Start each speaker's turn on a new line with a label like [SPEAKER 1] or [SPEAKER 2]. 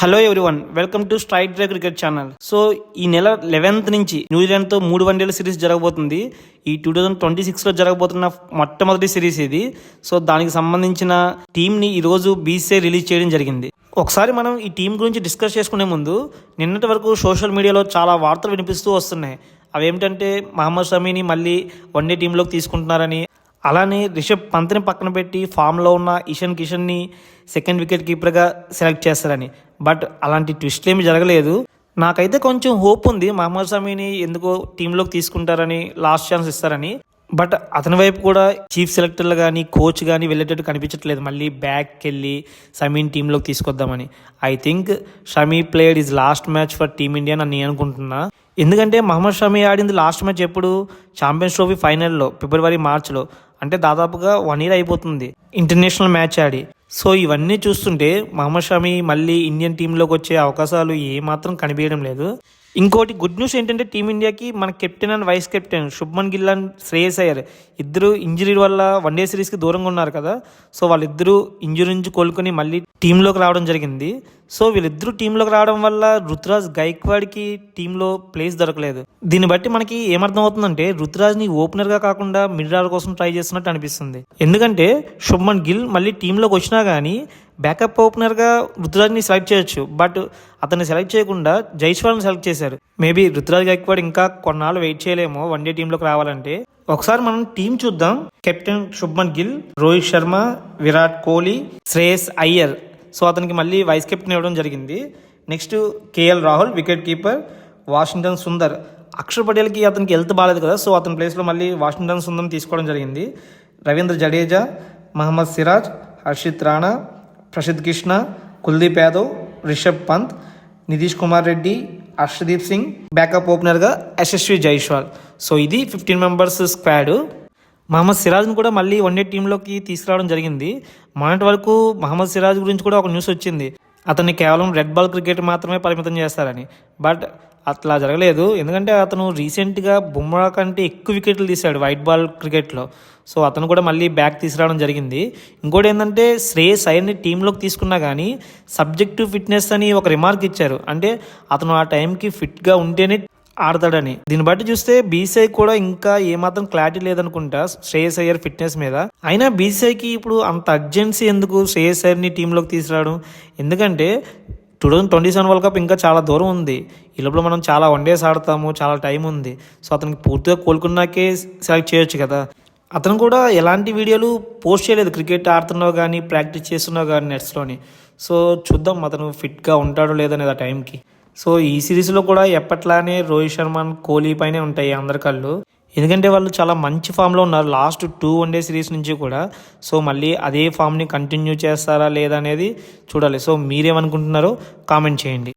[SPEAKER 1] Hello everyone, welcome to straight drive cricket channel. So ఈ నెల 11th నుంచి న్యూజిలాండ్తో 3 వన్డేల సిరీస్ జరగబోతుంది. ఈ 2026లో జరగబోతున్న మొట్టమొదటి సిరీస్ ఇది. సో దానికి సంబంధించిన టీంని ఈరోజు బీసీసీఐ రిలీజ్ చేయడం జరిగింది. ఒకసారి మనం ఈ టీం గురించి డిస్కస్ చేసుకునే ముందు, నిన్నటి వరకు సోషల్ మీడియాలో చాలా వార్తలు వినిపిస్తూ వస్తున్నాయి. అవేమిటంటే మహమ్మద్ షమీని మళ్ళీ వన్డే టీంలోకి తీసుకుంటున్నారని, అలానే రిషబ్ పంత్ని పక్కన పెట్టి ఫామ్లో ఉన్న ఇషాన్ కిషన్ని సెకండ్ వికెట్ కీపర్గా సెలెక్ట్ చేస్తారని. బట్ అలాంటి ట్విస్ట్లు ఏమి జరగలేదు. నాకైతే కొంచెం హోప్ ఉంది మహమ్మద్ షమీని ఎందుకో టీంలోకి తీసుకుంటారని, లాస్ట్ ఛాన్స్ ఇస్తారని. బట్ అతని వైపు కూడా చీఫ్ సెలెక్టర్లు కానీ కోచ్ కానీ వెళ్ళేటట్టు కనిపించట్లేదు. మళ్ళీ బ్యాక్కి వెళ్ళి షమీని టీంలోకి తీసుకొద్దామని. I think Shami played is last match for Team India అని నేను అనుకుంటున్నా. ఎందుకంటే మహమ్మద్ షమీ ఆడింది లాస్ట్ మ్యాచ్ ఎప్పుడు, ఛాంపియన్స్ ట్రోఫీ ఫైనల్లో February-March, అంటే దాదాపుగా 1 year అయిపోతుంది ఇంటర్నేషనల్ మ్యాచ్ ఆడి. సో ఇవన్నీ చూస్తుంటే మహమ్మద్ షమీ మళ్ళీ ఇండియన్ టీంలోకి వచ్చే అవకాశాలు ఏమాత్రం కనిపించడం లేదు. ఇంకోటి గుడ్ న్యూస్ ఏంటంటే టీమిండియాకి మన captain and vice captain Shubman Gill and Shreyas Iyer ఇద్దరు ఇంజరీ వల్ల వన్డే సిరీస్కి దూరంగా ఉన్నారు కదా. సో వాళ్ళిద్దరూ ఇంజరీ నుంచి కోలుకొని మళ్ళీ టీంలోకి రావడం జరిగింది. సో వీళ్ళిద్దరూ టీంలోకి రావడం వల్ల రుతురాజ్ గైక్వాడ్కి టీంలో ప్లేస్ దొరకలేదు. దీన్ని బట్టి మనకి ఏమర్థం అవుతుందంటే రుతురాజ్ని ఓపెనర్గా కాకుండా మిడిల్ ఆర్డర్ కోసం ట్రై చేస్తున్నట్టు అనిపిస్తుంది. ఎందుకంటే శుభ్మన్ గిల్ మళ్ళీ టీంలోకి వచ్చినా కానీ బ్యాకప్ ఓపెనర్గా రుతురాజ్ని సెలెక్ట్ చేయొచ్చు. బట్ అతన్ని సెలెక్ట్ చేయకుండా జైస్వాల్ని సెలెక్ట్ చేశారు. మేబీ రుతురాజ్ గైక్వాడ్ ఇంకా కొన్నాళ్ళు వెయిట్ చేయలేమో వన్డే టీంలోకి రావాలంటే. ఒకసారి మనం టీం చూద్దాం. కెప్టెన్ శుభ్మన్ గిల్, రోహిత్ శర్మ, విరాట్ కోహ్లీ, శ్రేయస్ అయ్యర్. సో అతనికి మళ్ళీ వైస్ కెప్టెన్ ఇవ్వడం జరిగింది. Next KL Rahul wicket keeper, Washington Sundar. Axar పటేల్కి అతనికి హెల్త్ బాగాలేదు కదా, సో అతని ప్లేస్లో మళ్ళీ వాషింగ్టన్ సుందర్ని తీసుకోవడం జరిగింది. రవీంద్ర జడేజా, మహమ్మద్ సిరాజ్, హర్షిత్ రాణా, ప్రసిద్ధ్ కృష్ణ, కుల్దీప్ యాదవ్, రిషబ్ పంత్, నితీష్ కుమార్ రెడ్డి, హర్షదీప్ సింగ్, బ్యాకప్ ఓపెనర్గా యశస్వి జైస్వాల్. సో ఇది 15 members స్క్వాడ్. మహమ్మద్ సిరాజ్ని కూడా మళ్ళీ వన్డే టీంలోకి తీసుకురావడం జరిగింది. మొన్నటి వరకు మహమ్మద్ సిరాజ్ గురించి కూడా ఒక న్యూస్ వచ్చింది, అతన్ని కేవలం రెడ్ బాల్ క్రికెట్ మాత్రమే పరిమితం చేస్తారని. బట్ అట్లా జరగలేదు. ఎందుకంటే అతను రీసెంట్గా బుమ్రా కంటే ఎక్కువ వికెట్లు తీశాడు వైట్ బాల్ క్రికెట్లో. సో అతను కూడా మళ్ళీ బ్యాక్ తీసుకురావడం జరిగింది. ఇంకోటి ఏంటంటే శ్రేయస్ అయ్యర్ని టీంలోకి తీసుకున్నా కానీ సబ్జెక్టివ్ ఫిట్నెస్ అని ఒక రిమార్క్ ఇచ్చారు. అంటే అతను ఆ టైంకి ఫిట్గా ఉంటేనే ఆడతాడని. దీన్ని బట్టి చూస్తే బీసీఐ కూడా ఇంకా ఏమాత్రం క్లారిటీ లేదనుకుంటా శ్రేయస్ అయ్యర్ ఫిట్నెస్ మీద. అయినా బీసీఐకి ఇప్పుడు అంత అర్జెన్సీ ఎందుకు శ్రేయస్ అయ్యర్ని టీంలోకి తీసుకురావడం? ఎందుకంటే 2027 World Cup ఇంకా చాలా దూరం ఉంది. ఈ లోపల మనం చాలా వన్డేస్ ఆడతాము, చాలా టైం ఉంది. సో అతనికి పూర్తిగా కోలుకున్నాకే సెలెక్ట్ చేయొచ్చు కదా. అతను కూడా ఎలాంటి వీడియోలు పోస్ట్ చేయలేదు క్రికెట్ ఆడుతున్నావు కానీ, ప్రాక్టీస్ చేస్తున్నావు కానీ నెట్స్లోని. సో చూద్దాం అతను ఫిట్గా ఉంటాడో లేదనేది ఆ టైంకి. సో ఈ సిరీస్లో కూడా ఎప్పట్లానే రోహిత్ శర్మ, కోహ్లీ పైనే ఉంటాయి అందరి కళ్ళు. ఎందుకంటే వాళ్ళు చాలా మంచి ఫామ్లో ఉన్నారు లాస్ట్ 2 వన్డే సిరీస్ నుంచి కూడా. సో మళ్ళీ అదే ఫామ్ని కంటిన్యూ చేస్తారా లేదా అనేది చూడాలి. సో మీరేమనుకుంటున్నారో కామెంట్ చేయండి.